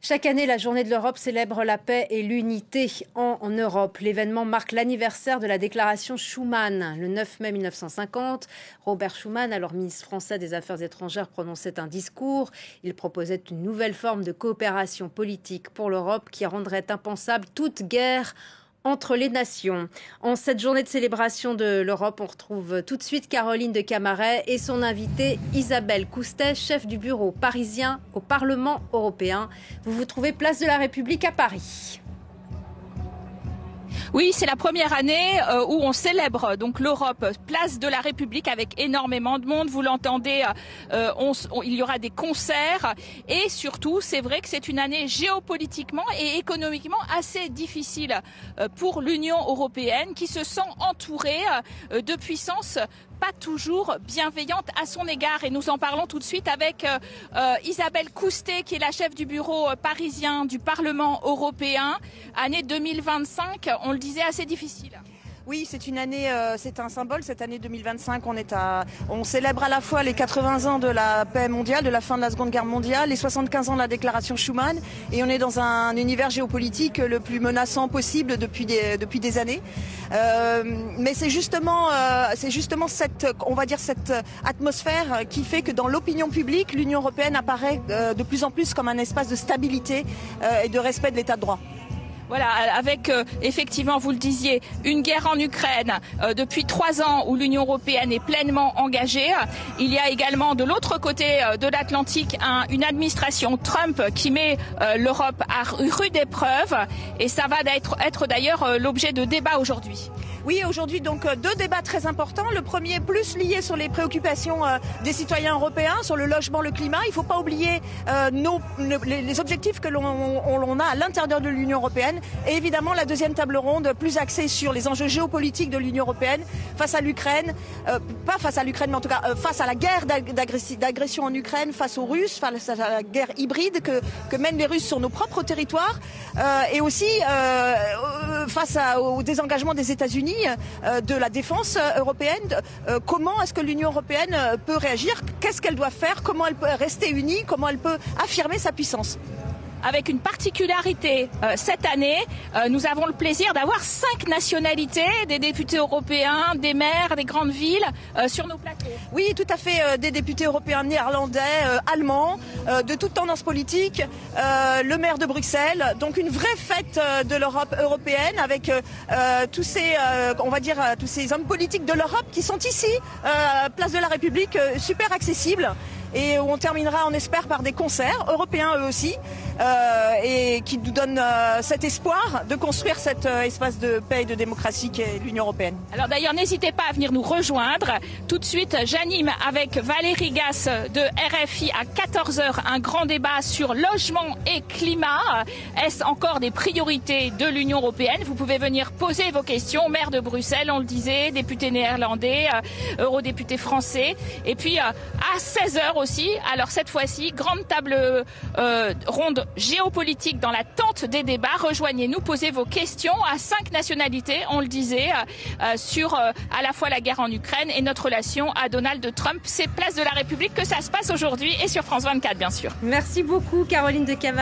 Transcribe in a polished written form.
Chaque année, la Journée de l'Europe célèbre la paix et l'unité en Europe. L'événement marque l'anniversaire de la déclaration Schuman. Le 9 mai 1950, Robert Schuman, alors ministre français des Affaires étrangères, prononçait un discours. Il proposait une nouvelle forme de coopération politique pour l'Europe qui rendrait impensable toute guerre entre les nations. En cette journée de célébration de l'Europe, on retrouve tout de suite Caroline de Camaret et son invitée Isabelle Coustet, chef du bureau parisien au Parlement européen. Vous vous trouvez place de la République à Paris. Oui, c'est la première année où on célèbre donc l'Europe, place de la République avec énormément de monde. Vous l'entendez, il y aura des concerts et surtout, c'est vrai que c'est une année géopolitiquement et économiquement assez difficile pour l'Union européenne qui se sent entourée de puissances pas toujours bienveillante à son égard. Et nous en parlons tout de suite avec Isabelle Coustet, qui est la chef du bureau parisien du Parlement européen. Année 2025, on le disait, assez difficile. Oui, c'est une année, c'est un symbole. Cette année 2025, on célèbre à la fois les 80 ans de la paix mondiale, de la fin de la Seconde Guerre mondiale, les 75 ans de la déclaration Schuman, et on est dans un univers géopolitique le plus menaçant possible depuis des années. Mais c'est justement cette atmosphère qui fait que dans l'opinion publique, l'Union européenne apparaît de plus en plus comme un espace de stabilité et de respect de l'état de droit. Voilà, avec effectivement, vous le disiez, une guerre en Ukraine depuis 3 ans où l'Union européenne est pleinement engagée. Il y a également de l'autre côté de l'Atlantique une administration Trump qui met l'Europe à rude épreuve et ça va être d'ailleurs l'objet de débats aujourd'hui. Oui, aujourd'hui donc 2 débats très importants. Le premier plus lié sur les préoccupations des citoyens européens, sur le logement, le climat. Il ne faut pas oublier les objectifs que l'on a à l'intérieur de l'Union européenne. Et évidemment la deuxième table ronde plus axée sur les enjeux géopolitiques de l'Union européenne face à l'Ukraine, pas face à l'Ukraine mais en tout cas face à la guerre d'agression en Ukraine, face aux Russes, face à la guerre hybride que mènent les Russes sur nos propres territoires et aussi face au désengagement des États-Unis de la défense européenne. Comment est-ce que l'Union européenne peut réagir? Qu'est-ce qu'elle doit faire? Comment elle peut rester unie? Comment elle peut affirmer sa puissance? Avec une particularité, cette année, nous avons le plaisir d'avoir 5 nationalités, des députés européens, des maires, des grandes villes sur nos plateaux. Oui, tout à fait, des députés européens néerlandais, allemands, de toute tendance politique, le maire de Bruxelles, donc une vraie fête de l'Europe européenne avec tous ces hommes politiques de l'Europe qui sont ici, place de la République, super accessibles. Et on terminera, on espère, par des concerts européens eux aussi, et qui nous donnent cet espoir de construire cet espace de paix et de démocratie qu'est l'Union européenne. Alors d'ailleurs, n'hésitez pas à venir nous rejoindre. Tout de suite, j'anime avec Valérie Gasse de RFI à 14h un grand débat sur logement et climat. Est-ce encore des priorités de l'Union européenne? Vous pouvez venir poser vos questions. Maire de Bruxelles, on le disait, député néerlandais, eurodéputé français. Et puis à 16h aussi, alors cette fois-ci, grande table ronde géopolitique dans la tente des débats. Rejoignez-nous, posez vos questions à 5 nationalités, on le disait, sur à la fois la guerre en Ukraine et notre relation à Donald Trump. C'est place de la République que ça se passe aujourd'hui et sur France 24, bien sûr. Merci beaucoup, Caroline de Camaret.